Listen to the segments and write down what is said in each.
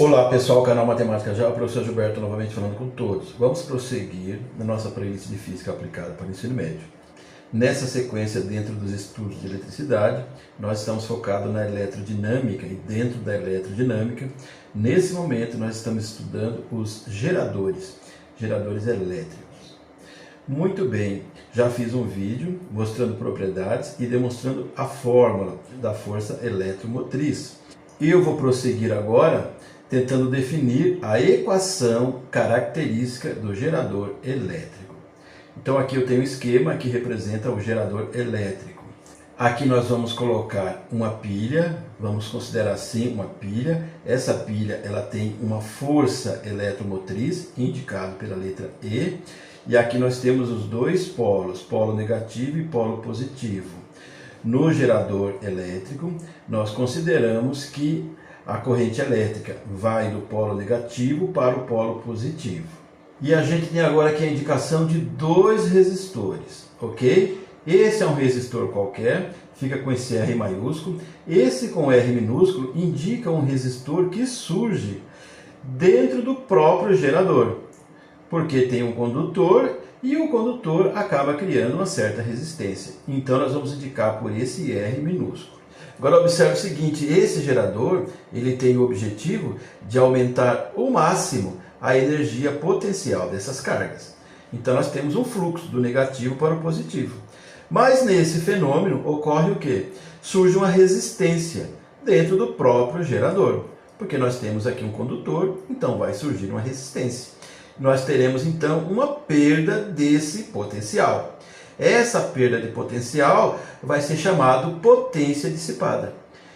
Olá pessoal, canal Matemática Já, o professor Gilberto novamente falando com todos. Vamos prosseguir na nossa playlist de Física aplicada para o ensino médio. Nessa sequência, dentro dos estudos de eletricidade, nós estamos focados na eletrodinâmica e dentro da eletrodinâmica, nesse momento nós estamos estudando os geradores elétricos. Muito bem, já fiz um vídeo mostrando propriedades e demonstrando a fórmula da força eletromotriz. E eu vou prosseguir agora tentando definir a equação característica do gerador elétrico. Então aqui eu tenho um esquema que representa o gerador elétrico. Aqui nós vamos colocar uma pilha, vamos considerar assim uma pilha. Essa pilha ela tem uma força eletromotriz, indicado pela letra E. E aqui nós temos os dois polos, polo negativo e polo positivo. No gerador elétrico, nós consideramos que a corrente elétrica vai do polo negativo para o polo positivo. E a gente tem agora aqui a indicação de dois resistores, ok? Esse é um resistor qualquer, fica com esse R maiúsculo. Esse com R minúsculo indica um resistor que surge dentro do próprio gerador, porque tem um condutor e o condutor acaba criando uma certa resistência. Então nós vamos indicar por esse R minúsculo. Agora observe o seguinte, esse gerador ele tem o objetivo de aumentar ao máximo a energia potencial dessas cargas. Então nós temos um fluxo do negativo para o positivo. Mas nesse fenômeno ocorre o quê? Surge uma resistência dentro do próprio gerador, porque nós temos aqui um condutor, então vai surgir uma resistência. Nós teremos então uma perda desse potencial. Essa perda de potencial vai ser chamada potência dissipada.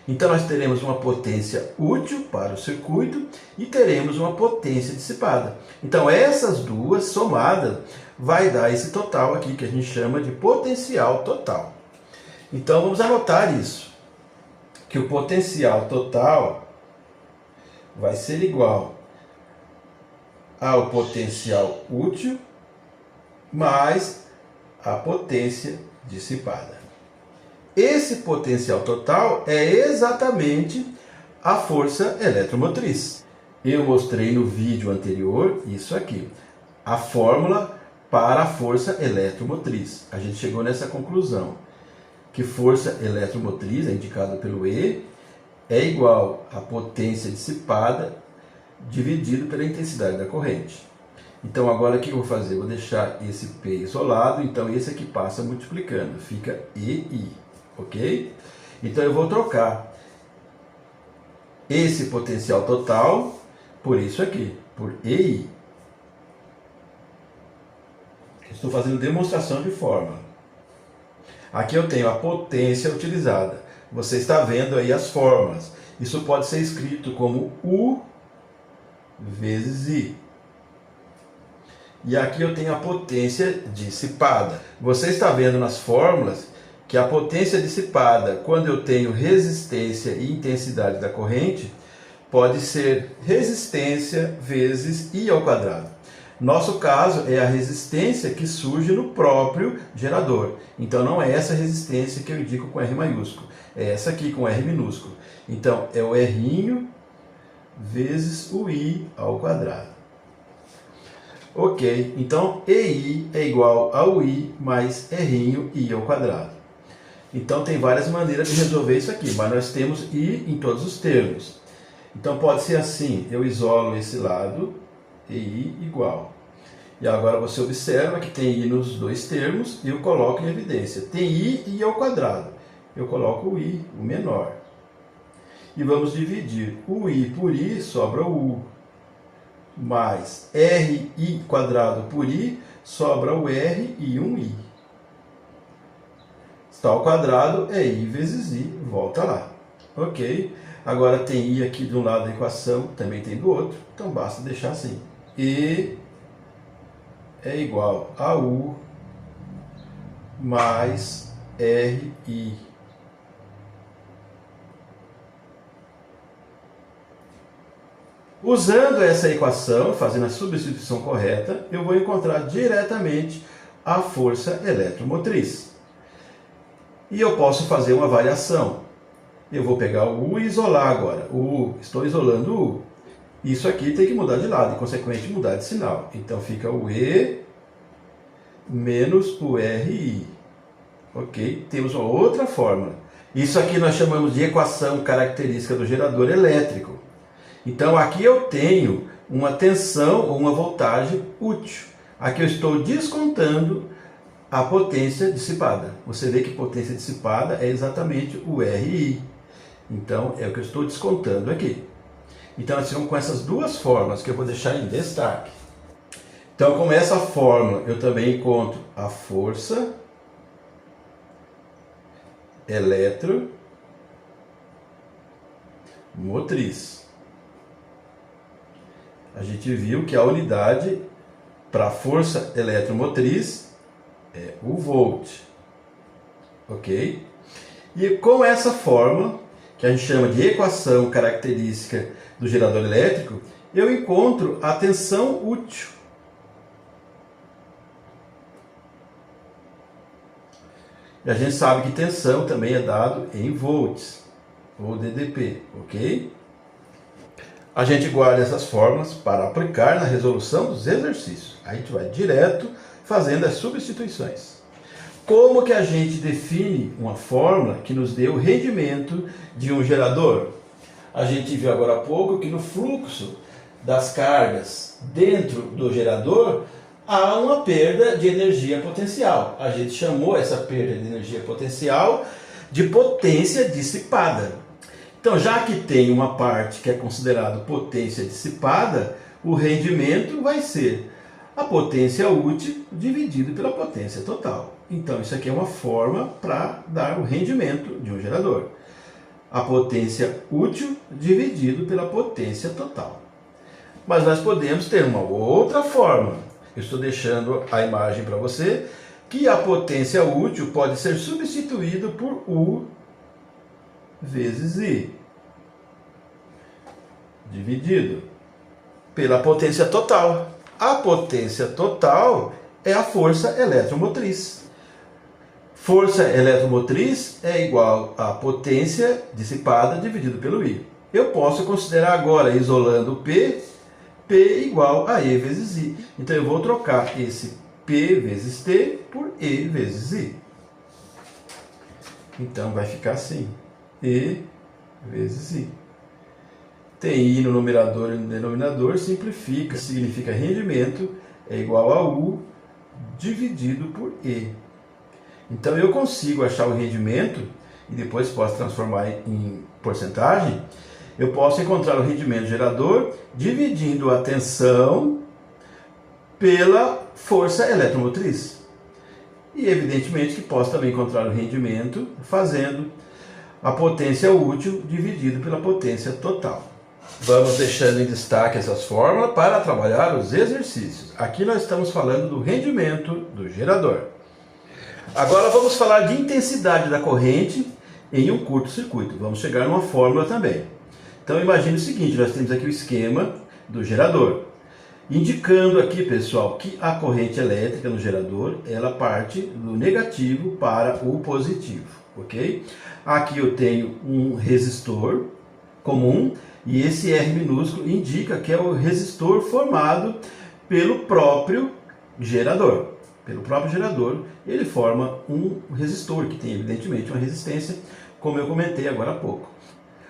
Então nós teremos uma potência útil para o circuito e teremos uma potência dissipada. Então essas duas somadas vai dar esse total aqui que a gente chama de potencial total. Então vamos anotar isso, que o potencial total vai ser igual ao potencial útil mais a potência dissipada. Esse potencial total é exatamente a força eletromotriz. Eu mostrei no vídeo anterior isso aqui, a fórmula para a força eletromotriz. A gente chegou nessa conclusão, que força eletromotriz, indicada pelo E, é igual a potência dissipada dividido pela intensidade da corrente. Então agora o que eu vou fazer? Vou deixar esse P isolado, então esse aqui passa multiplicando, fica EI, ok? Então eu vou trocar esse potencial total por isso aqui, por EI. Estou fazendo demonstração de fórmula. Aqui eu tenho a potência utilizada. Você está vendo aí as fórmulas. Isso pode ser escrito como U vezes I. E aqui eu tenho a potência dissipada. Você está vendo nas fórmulas que a potência dissipada, quando eu tenho resistência e intensidade da corrente, pode ser resistência vezes I ao quadrado. Nosso caso é a resistência que surge no próprio gerador. Então não é essa resistência que eu indico com R maiúsculo, é essa aqui com R minúsculo. Então é o R vezes o I ao quadrado. Ok, então EI é igual ao I mais R I ao quadrado. Então tem várias maneiras de resolver isso aqui, mas nós temos I em todos os termos. Então pode ser assim, eu isolo esse lado, EI igual. E agora você observa que tem I nos dois termos e eu coloco em evidência. Tem I ao quadrado, eu coloco o I, o menor. E vamos dividir o I por I, sobra o U. Mais RI quadrado por I, sobra o R e um I. Está ao quadrado, é I vezes I, volta lá. Ok? Agora tem I aqui de um lado da equação, também tem do outro, então basta deixar assim. E é igual a U mais RI. Usando essa equação, fazendo a substituição correta, eu vou encontrar diretamente a força eletromotriz. E eu posso fazer uma variação. Eu vou pegar o U e isolar agora. Estou isolando o U. Isso aqui tem que mudar de lado e, consequentemente, mudar de sinal. Então fica o E menos o RI. Ok? Temos uma outra fórmula. Isso aqui nós chamamos de equação característica do gerador elétrico. Então aqui eu tenho uma tensão ou uma voltagem útil. Aqui eu estou descontando a potência dissipada. Você vê que potência dissipada é exatamente o RI. Então é o que eu estou descontando aqui. Então nós ficamos com essas duas fórmulas que eu vou deixar em destaque. Então, com essa fórmula, eu também encontro a força eletromotriz. A gente viu que a unidade para a força eletromotriz é o volt. Ok? E com essa fórmula, que a gente chama de equação característica do gerador elétrico, eu encontro a tensão útil. E a gente sabe que tensão também é dado em volts, ou DDP, ok? A gente guarda essas fórmulas para aplicar na resolução dos exercícios. A gente vai direto fazendo as substituições. Como que a gente define uma fórmula que nos dê o rendimento de um gerador? A gente viu agora há pouco que no fluxo das cargas dentro do gerador há uma perda de energia potencial. A gente chamou essa perda de energia potencial de potência dissipada. Então, já que tem uma parte que é considerada potência dissipada, o rendimento vai ser a potência útil dividido pela potência total. Então, isso aqui é uma forma para dar o rendimento de um gerador. A potência útil dividido pela potência total. Mas nós podemos ter uma outra forma. Eu estou deixando a imagem para você, que a potência útil pode ser substituída por U vezes I, dividido pela potência total. A potência total é a força eletromotriz. Força eletromotriz é igual a potência dissipada dividido pelo I. Eu posso considerar agora, isolando o P igual a E vezes I. Então eu vou trocar esse P vezes T por E vezes I. Então vai ficar assim, E vezes I. Tem I no numerador e no denominador, simplifica, significa rendimento é igual a U dividido por E. Então eu consigo achar o rendimento, e depois posso transformar em porcentagem. Eu posso encontrar o rendimento do gerador dividindo a tensão pela força eletromotriz. E evidentemente que posso também encontrar o rendimento fazendo a potência útil dividido pela potência total. Vamos deixando em destaque essas fórmulas para trabalhar os exercícios. Aqui nós estamos falando do rendimento do gerador. Agora vamos falar de intensidade da corrente em um curto-circuito. Vamos chegar numa fórmula também. Então imagine o seguinte, nós temos aqui o esquema do gerador. Indicando aqui, pessoal, que a corrente elétrica no gerador, ela parte do negativo para o positivo, ok? Aqui eu tenho um resistor comum e esse R minúsculo indica que é o resistor formado pelo próprio gerador. Pelo próprio gerador, ele forma um resistor que tem evidentemente uma resistência, como eu comentei agora há pouco.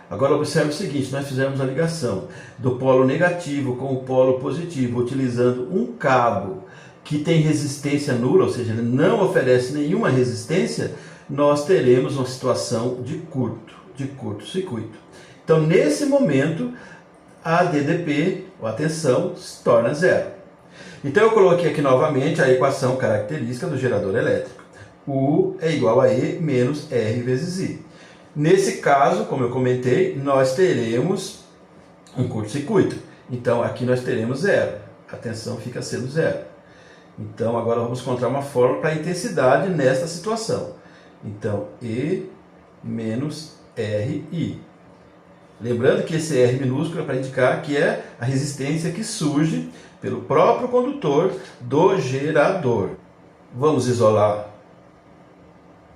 Agora observe o seguinte, nós fizemos a ligação do polo negativo com o polo positivo, utilizando um cabo que tem resistência nula, ou seja, ele não oferece nenhuma resistência, nós teremos uma situação de curto-circuito. Então, nesse momento, a DDP, ou a tensão, se torna zero. Então eu coloquei aqui novamente a equação característica do gerador elétrico. U é igual a E menos R vezes I. Nesse caso, como eu comentei, nós teremos um curto-circuito. Então aqui nós teremos zero. A tensão fica sendo zero. Então agora vamos encontrar uma fórmula para a intensidade nesta situação. Então E menos RI. Lembrando que esse R minúsculo é para indicar que é a resistência que surge pelo próprio condutor do gerador. Vamos isolar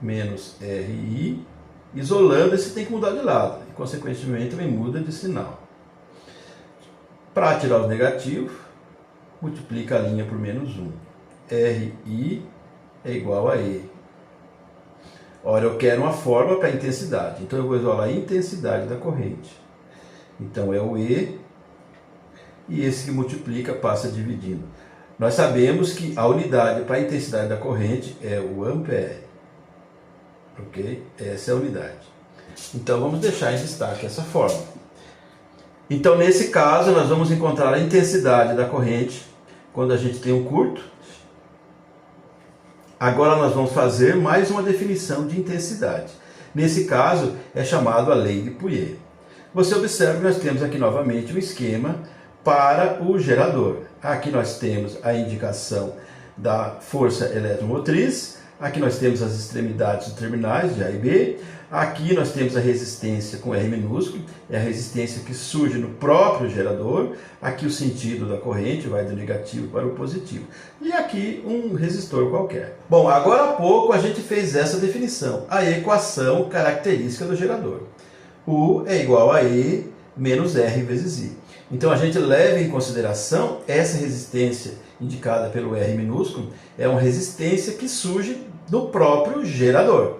menos RI. Isolando, esse tem que mudar de lado. E, consequentemente, também muda de sinal. Para tirar os negativos, multiplica a linha por menos 1. RI é igual a E. Ora, eu quero uma fórmula para intensidade. Então, eu vou isolar a intensidade da corrente. Então, é o E. E esse que multiplica passa dividindo. Nós sabemos que a unidade para a intensidade da corrente é o ampere. Ok? Essa é a unidade. Então, vamos deixar em destaque essa fórmula. Então, nesse caso, nós vamos encontrar a intensidade da corrente quando a gente tem um curto. Agora, nós vamos fazer mais uma definição de intensidade. Nesse caso, é chamado a lei de Pouillet. Você observa que nós temos aqui novamente um esquema para o gerador. Aqui nós temos a indicação da força eletromotriz. Aqui nós temos as extremidades dos terminais de A e B. Aqui nós temos a resistência com R minúsculo, é a resistência que surge no próprio gerador. Aqui o sentido da corrente vai do negativo para o positivo. E aqui um resistor qualquer. Bom, agora há pouco a gente fez essa definição, a equação característica do gerador. U é igual a E menos R vezes I. Então a gente leva em consideração essa resistência indicada pelo R minúsculo, é uma resistência que surge do próprio gerador.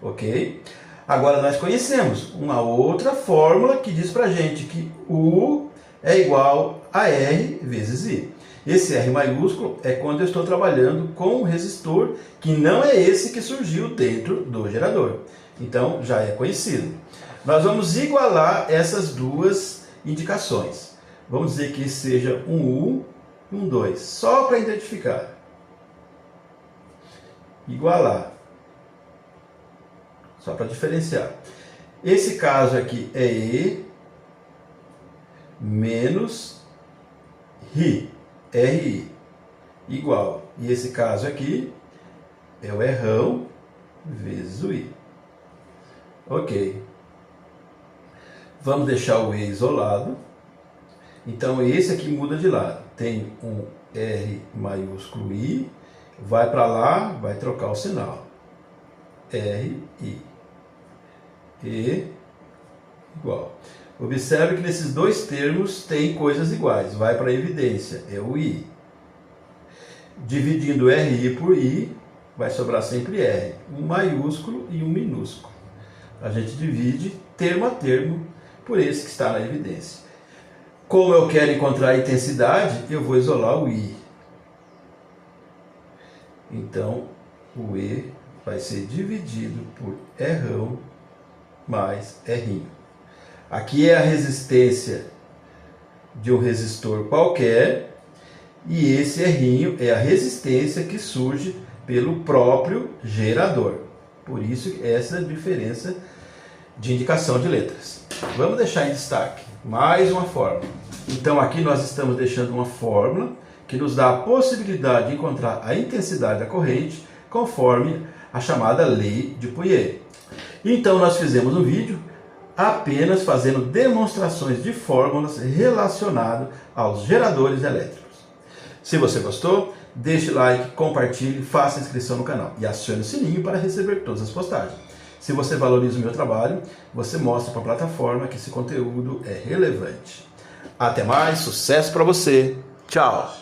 Ok? Agora nós conhecemos uma outra fórmula que diz pra gente que U é igual a R vezes I. Esse R maiúsculo é quando eu estou trabalhando com um resistor que não é esse que surgiu dentro do gerador. Então já é conhecido. Nós vamos igualar essas duas indicações. Vamos dizer que seja um U e um 2, só para identificar. Igualar. Só para diferenciar. Esse caso aqui é E menos RI, igual. E esse caso aqui é o Rão vezes o I. Ok. Vamos deixar o E isolado. Então, esse aqui muda de lado. Tem um R maiúsculo I, vai para lá, vai trocar o sinal. RI. E igual. Observe que nesses dois termos tem coisas iguais. Vai para a evidência, é o I. Dividindo RI por I, vai sobrar sempre R. Um maiúsculo e um minúsculo. A gente divide termo a termo por esse que está na evidência. Como eu quero encontrar a intensidade, eu vou isolar o I. Então, o E vai ser dividido por Rão mais R. Aqui é a resistência de um resistor qualquer, e esse R é a resistência que surge pelo próprio gerador. Por isso, essa é a diferença de indicação de letras. Vamos deixar em destaque mais uma fórmula. Então, aqui nós estamos deixando uma fórmula que nos dá a possibilidade de encontrar a intensidade da corrente conforme a chamada lei de Pouillet. Então, nós fizemos um vídeo apenas fazendo demonstrações de fórmulas relacionadas aos geradores elétricos. Se você gostou, deixe like, compartilhe, faça inscrição no canal e acione o sininho para receber todas as postagens. Se você valoriza o meu trabalho, você mostra para a plataforma que esse conteúdo é relevante. Até mais, sucesso para você. Tchau!